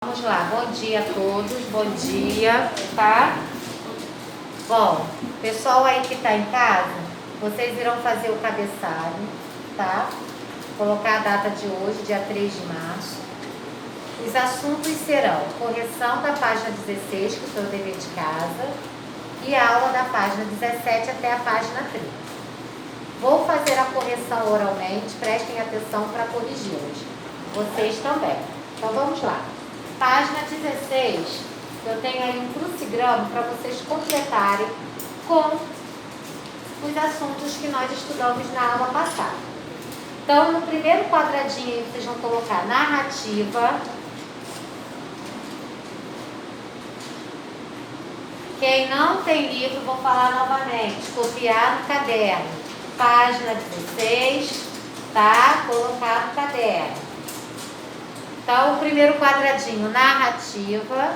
Vamos lá, bom dia a todos, bom dia, tá? Bom, pessoal aí que tá em casa, vocês irão fazer o cabeçalho, tá? Colocar a data de hoje, dia 3 de março. Os assuntos serão correção da página 16, que foi o dever de casa, e a aula da página 17 até a página 30. Vou fazer a correção oralmente, prestem atenção para corrigi-las. Vocês também. Então vamos lá. Página 16, eu tenho aí um crucigrama para vocês completarem com os assuntos que nós estudamos na aula passada. Então, no primeiro quadradinho aí, vocês vão colocar narrativa. Quem não tem livro, vou falar novamente, copiar no caderno. Página 16, tá? Colocar no caderno. Então, o primeiro quadradinho, narrativa.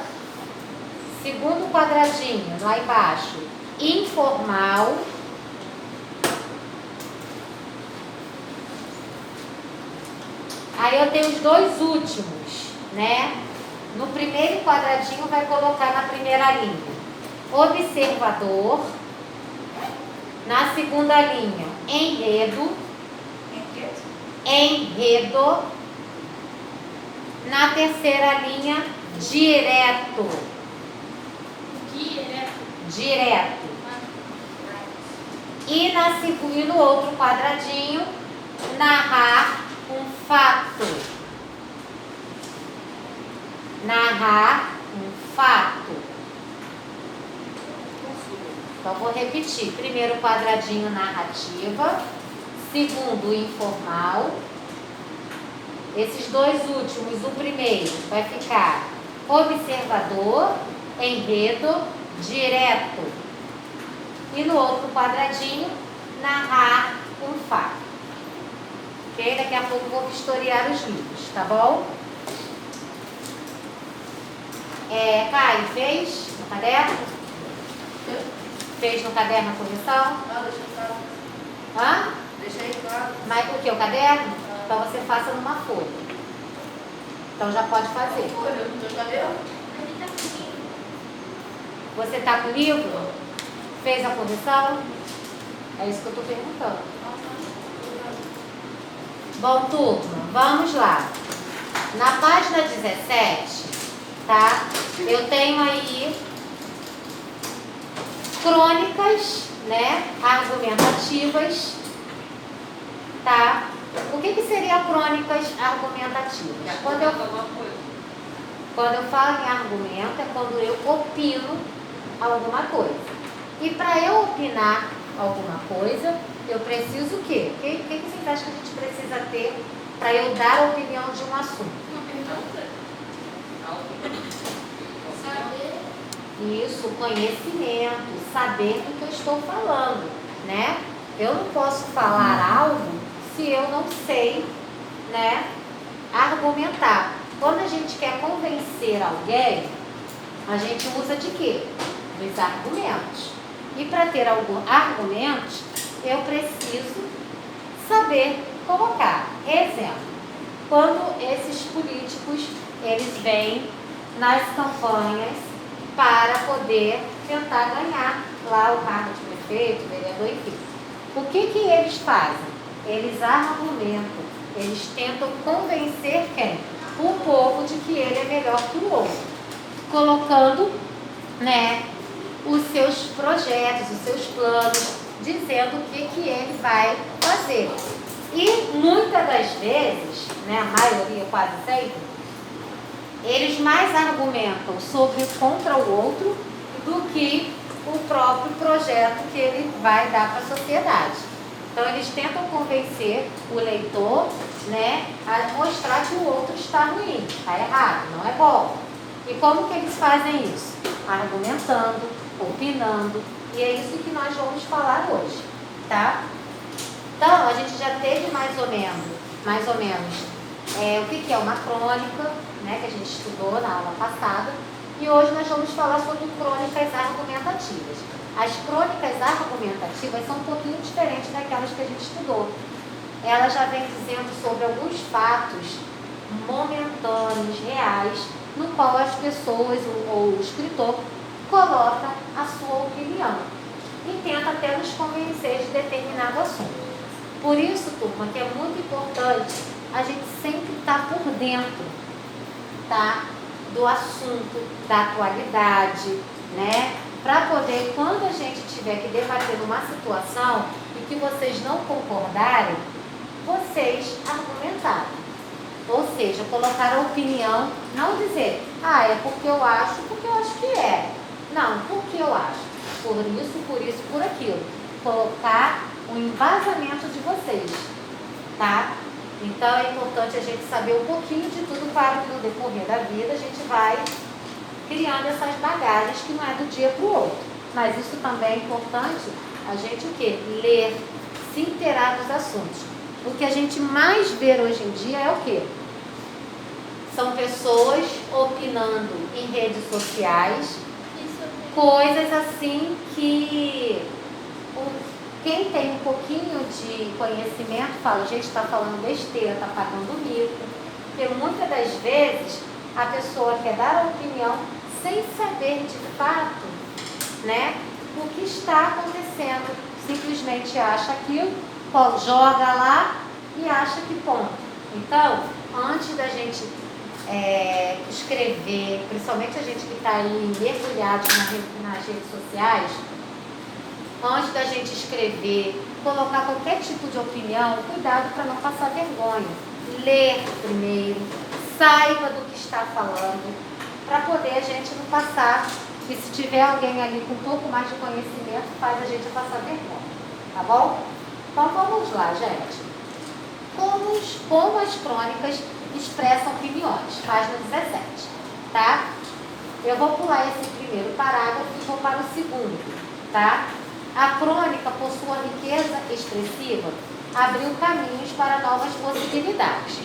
Segundo quadradinho, lá embaixo, informal. Aí eu tenho os dois últimos, né? No primeiro quadradinho vai colocar na primeira linha, observador. Na segunda linha, enredo. Enredo. Na terceira linha, direto. Direto. E no outro quadradinho, narrar um fato. Narrar um fato. Então, vou repetir. Primeiro quadradinho, narrativa. Segundo, informal. Esses dois últimos, o primeiro vai ficar observador, enredo, direto. E no outro quadradinho, narrar um fato. Ok? Daqui a pouco eu vou vistoriar os livros, tá bom? Caio, fez no caderno? Fez no caderno a correção? Não, deixa claro. Hã? Deixei claro. Mas o que? O caderno? Então você faça numa folha. Então já pode fazer. Folha, eu não estou escrevendo. Você está com o livro? Fez a correção? É isso que eu estou perguntando. Bom, turma, vamos lá. Na página 17, tá? Eu tenho aí crônicas, né? Argumentativas, tá? O que seria crônicas argumentativas? Quando eu falo em argumento, é quando eu opino alguma coisa. E para eu opinar alguma coisa, eu preciso o quê? O que vocês acham que a gente precisa ter para eu dar a opinião de um assunto? Isso, conhecimento, saber do que eu estou falando, né? Eu não posso falar algo se eu não sei, né, argumentar. Quando a gente quer convencer alguém, a gente usa de quê? Dos argumentos. E para ter alguns argumentos, eu preciso saber colocar. Exemplo, quando esses políticos, eles vêm nas campanhas para poder tentar ganhar lá o cargo de prefeito, vereador, enfim. O que eles fazem? Eles argumentam, eles tentam convencer quem? O povo de que ele é melhor que o outro, colocando, né, os seus projetos, os seus planos, dizendo o que ele vai fazer. E muitas das vezes, né, a maioria, quase sempre, eles mais argumentam sobre contra o outro do que o próprio projeto que ele vai dar para a sociedade. Então, eles tentam convencer o leitor, né, a mostrar que o outro está ruim, está errado, não é bom. E como que eles fazem isso? Argumentando, opinando, e é isso que nós vamos falar hoje, tá? Então, a gente já teve mais ou menos, o que é uma crônica, né, que a gente estudou na aula passada, e hoje nós vamos falar sobre crônicas argumentativas. As crônicas argumentativas são um pouquinho diferentes daquelas que a gente estudou. Ela já vem dizendo sobre alguns fatos momentâneos, reais, no qual as pessoas, ou o escritor, coloca a sua opinião e tenta até nos convencer de determinado assunto. Por isso, turma, que é muito importante a gente sempre estar por dentro, tá? Do assunto, da atualidade, né? Para poder, quando a gente tiver que debater numa situação e que vocês não concordarem, vocês argumentarem. Ou seja, colocar a opinião, não dizer, é porque eu acho que é. Não, porque eu acho. Por isso, por aquilo. Colocar o embasamento de vocês, tá? Então é importante a gente saber um pouquinho de tudo, claro que no decorrer da vida a gente vai criando essas bagagens que não é do dia para o outro. Mas isso também é importante a gente o quê? Ler, se inteirar dos assuntos. O que a gente mais vê hoje em dia é o quê? São pessoas opinando em redes sociais, coisas assim que quem tem um pouquinho de conhecimento fala, gente, está falando besteira, está pagando mico. Porque muitas das vezes a pessoa quer dar a opinião sem saber de fato, né, o que está acontecendo. Simplesmente acha aquilo, joga lá e acha que ponto. Então, antes da gente escrever, principalmente a gente que está aí mergulhado nas redes sociais, antes da gente escrever, colocar qualquer tipo de opinião, cuidado para não passar vergonha. Ler primeiro, saiba do que está falando, para poder a gente não passar, e se tiver alguém ali com um pouco mais de conhecimento, faz a gente passar vergonha, tá bom? Então vamos lá, gente. Como as crônicas expressam opiniões, página 17, tá? Eu vou pular esse primeiro parágrafo e vou para o segundo, tá? A crônica, por sua riqueza expressiva, abriu caminhos para novas possibilidades.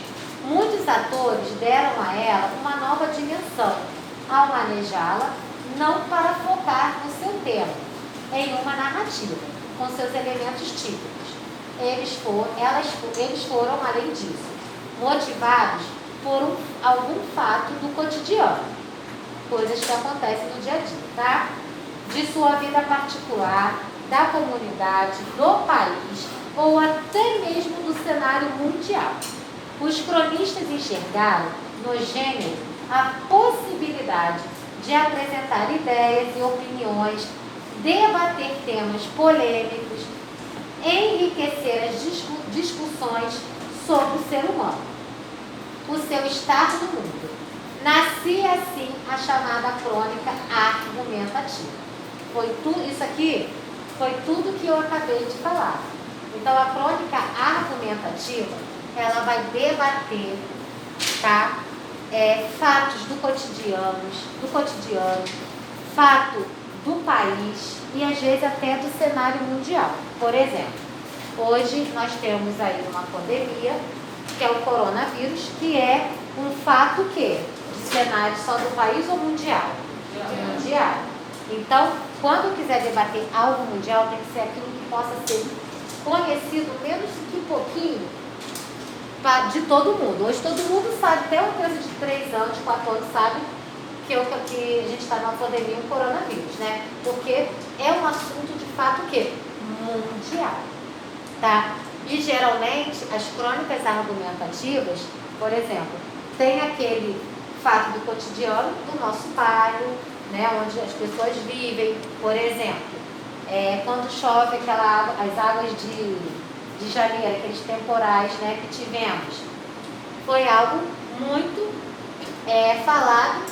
Muitos atores deram a ela uma nova dimensão, ao manejá-la, não para focar no seu tema, em uma narrativa, com seus elementos típicos. Eles foram, além disso, motivados por algum fato do cotidiano, coisas que acontecem no dia a dia, tá? De sua vida particular, da comunidade, do país ou até mesmo do cenário mundial. Os cronistas enxergaram no gênero a possibilidade de apresentar ideias e opiniões, debater temas polêmicos, enriquecer as discussões sobre o ser humano, o seu estar no mundo. Nascia assim a chamada crônica argumentativa. Isso aqui foi tudo que eu acabei de falar. Então a crônica argumentativa, ela vai debater, tá? Fatos do cotidiano, fato do país e às vezes até do cenário mundial. Por exemplo, hoje nós temos aí uma pandemia, que é o coronavírus, que é um fato que de cenário só do país ou mundial? Mundial. Então, quando quiser debater algo mundial, tem que ser aquilo que possa ser conhecido, menos que pouquinho, de todo mundo. Hoje todo mundo sabe, até uma criança de 3 anos, 4 anos sabe que a gente está numa pandemia, um coronavírus, né? Porque é um assunto de fato que mundial, tá? E geralmente as crônicas argumentativas, por exemplo, tem aquele fato do cotidiano do nosso bairro, né, onde as pessoas vivem. Por exemplo, quando chove as águas de janeiro, aqueles temporais, né, que tivemos, foi algo muito falado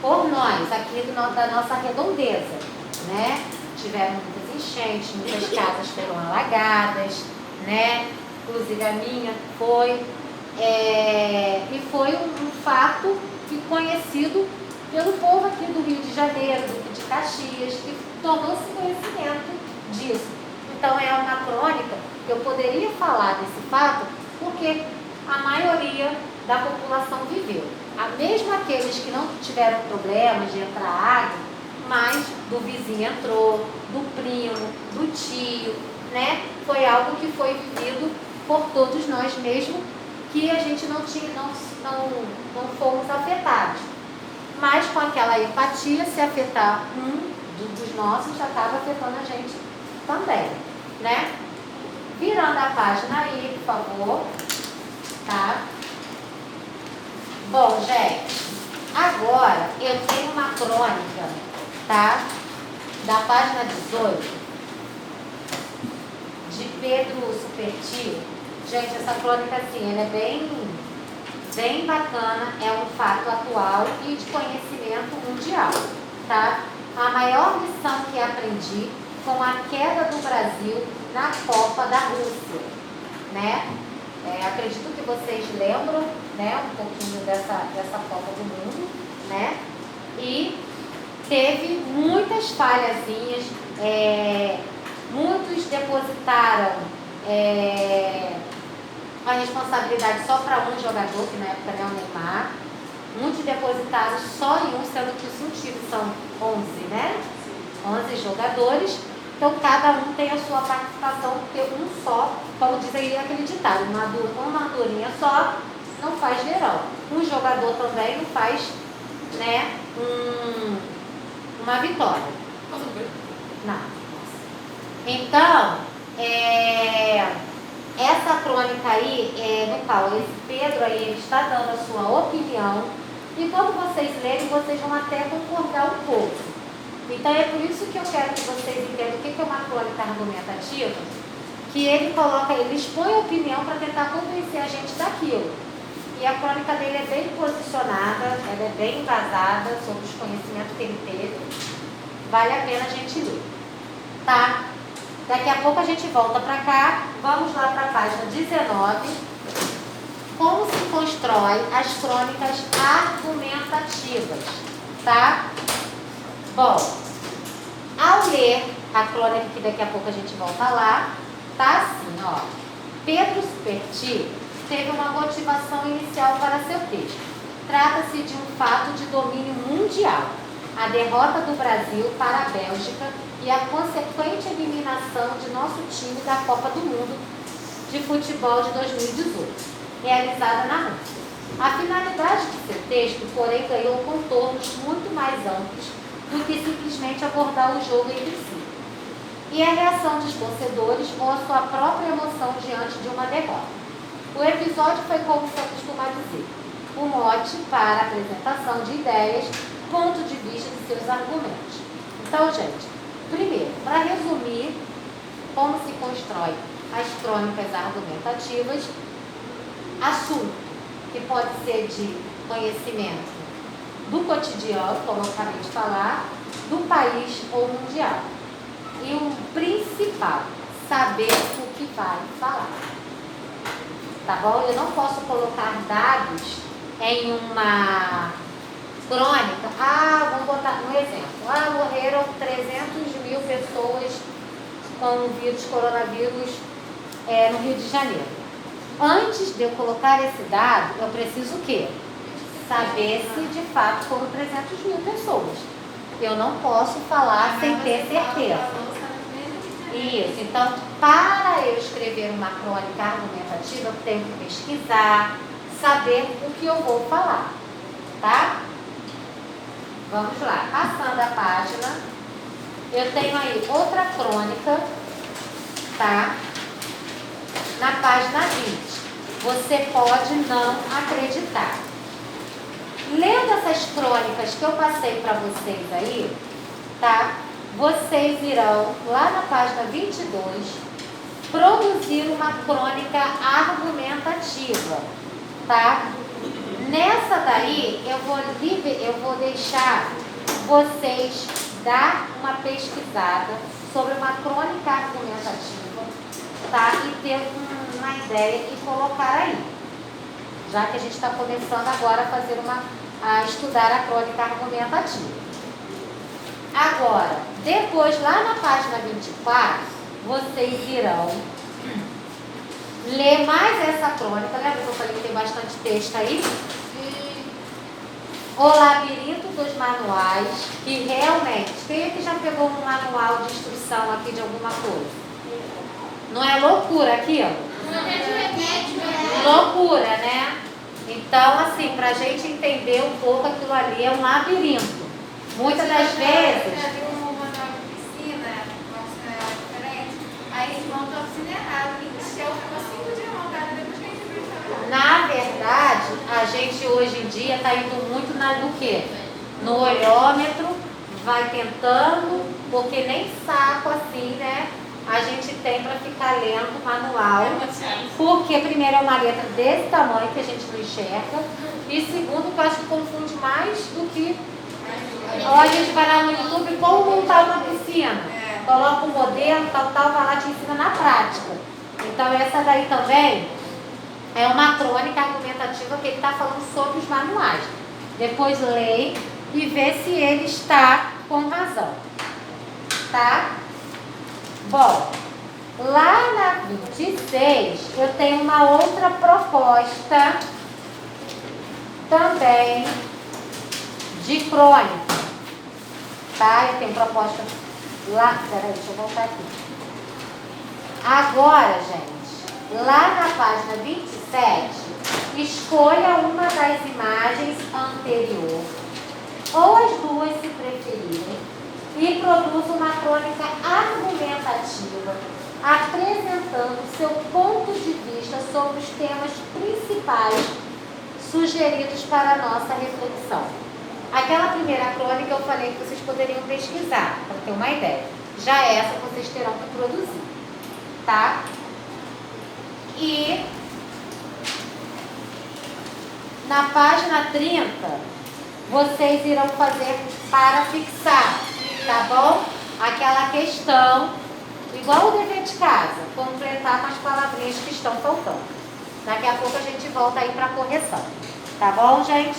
por nós, aqui da nossa redondeza, né? Tiveram muitas enchentes, muitas casas foram alagadas, né? Inclusive a minha foi, e foi um fato que conhecido pelo povo aqui do Rio de Janeiro, do Rio de Caxias, que tomou-se conhecimento disso. Então é uma crônica que eu poderia falar desse fato, porque a maioria da população viveu. Mesmo aqueles que não tiveram problemas de entrar água, mas do vizinho entrou, do primo, do tio, né? Foi algo que foi vivido por todos nós, mesmo que a gente não fomos afetados. mas com aquela empatia, se afetar dos nossos, acaba afetando a gente também, né? Virando a página aí, por favor, tá? Bom, gente, agora eu tenho uma crônica, tá? Da página 18, de Pedro Superti. Gente, essa crônica, assim, ela é bem bacana, é um fato atual e de conhecimento mundial, tá? A maior lição que aprendi com a queda do Brasil na Copa da Rússia, né? Acredito que vocês lembram, né, um pouquinho dessa Copa do Mundo, né? E teve muitas falhazinhas, muitos depositaram a responsabilidade só para um jogador, que na época era o Neymar. Muitos depositaram só em um, sendo que o time são 11, né? 11 jogadores. Então, cada um tem a sua participação, porque um só, como diz aí aquele ditado, uma andorinha só não faz verão. Um jogador também não faz, né, uma vitória. Não. Então, essa crônica aí, no qual esse Pedro aí, ele está dando a sua opinião, e quando vocês lerem, vocês vão até concordar um pouco. Então, é por isso que eu quero que vocês entendam o que é uma crônica argumentativa, que ele expõe a opinião para tentar convencer a gente daquilo. E a crônica dele é bem posicionada, ela é bem embasada sobre os conhecimentos que ele teve. Vale a pena a gente ler, tá? Daqui a pouco a gente volta para cá. Vamos lá para a página 19. Como se constrói as crônicas argumentativas, tá? Bom, ao ler a crônica, que daqui a pouco a gente volta lá, tá assim, ó. Pedro Superti teve uma motivação inicial para seu texto. Trata-se de um fato de domínio mundial, a derrota do Brasil para a Bélgica e a consequente eliminação de nosso time da Copa do Mundo de Futebol de 2018, realizada na Rússia. A finalidade de seu texto, porém, ganhou contornos muito mais amplos do que simplesmente abordar o jogo entre si. E a reação dos torcedores ou a sua própria emoção diante de uma derrota. O episódio foi, como se costuma dizer, um mote para a apresentação de ideias, ponto de vista de seus argumentos. Então, gente, primeiro, para resumir como se constrói as crônicas argumentativas, assunto que pode ser de conhecimento do cotidiano, como eu acabei de falar, do país ou mundial. E o principal, saber o que vai falar. Tá bom? Eu não posso colocar dados em uma crônica. Vamos botar um exemplo. Morreram 300 mil pessoas com o vírus coronavírus no Rio de Janeiro. Antes de eu colocar esse dado, eu preciso o quê? Saber se de fato foram 300 mil pessoas. Eu não posso falar sem ter certeza. Isso. Então, para eu escrever uma crônica argumentativa, eu tenho que pesquisar, saber o que eu vou falar. Tá? Vamos lá. Passando a página, eu tenho aí outra crônica, tá? Na página 20. Você pode não acreditar. Lendo essas crônicas que eu passei para vocês aí, tá? Vocês irão, lá na página 22, produzir uma crônica argumentativa, tá? Nessa daí, eu vou deixar vocês dar uma pesquisada sobre uma crônica argumentativa, tá? E ter uma ideia e colocar aí. Já que a gente está começando agora a estudar a crônica argumentativa. Agora, depois, lá na página 24, vocês irão ler mais essa crônica. Lembra que eu falei que tem bastante texto aí? O labirinto dos manuais, que realmente, quem é que já pegou um manual de instrução aqui de alguma coisa? Não é loucura aquilo? Loucura, né? Então, assim, para a gente entender um pouco, aquilo ali é um labirinto. Muitas das vezes... Já viu uma nova piscina, uma piscina diferente, aí eles montam a piscina errada, encheu, ficou 5 dias montada, depois que a gente viu. Na verdade, a gente hoje em dia está indo muito no quê? No olhômetro, vai tentando, porque nem saco assim, né? A gente tem para ficar lendo o manual. Porque primeiro é uma letra desse tamanho que a gente não enxerga. E segundo, que eu acho que confunde mais do que... Ou a gente vai lá no YouTube, como montar uma piscina. Coloca um modelo, tal, vai lá, te ensina na prática. Então essa daí também é uma crônica argumentativa que ele está falando sobre os manuais. Depois leia e vê se ele está com razão. Tá? Bom, lá na 26 eu tenho uma outra proposta também de crônica. Tá? Eu tenho proposta lá. Peraí, deixa eu voltar aqui. Agora, gente, lá na página 27, escolha uma das imagens anterior, ou as duas se preferirem, e produza uma crônica argumentativa, apresentando seu ponto de vista sobre os temas principais sugeridos para a nossa reflexão. Aquela primeira crônica eu falei que vocês poderiam pesquisar, para ter uma ideia. Já essa vocês terão que produzir, tá? E na página 30, vocês irão fazer para fixar, tá bom? Aquela questão, igual o dever de casa, completar com as palavrinhas que estão faltando. Daqui a pouco a gente volta aí para a correção. Tá bom, gente?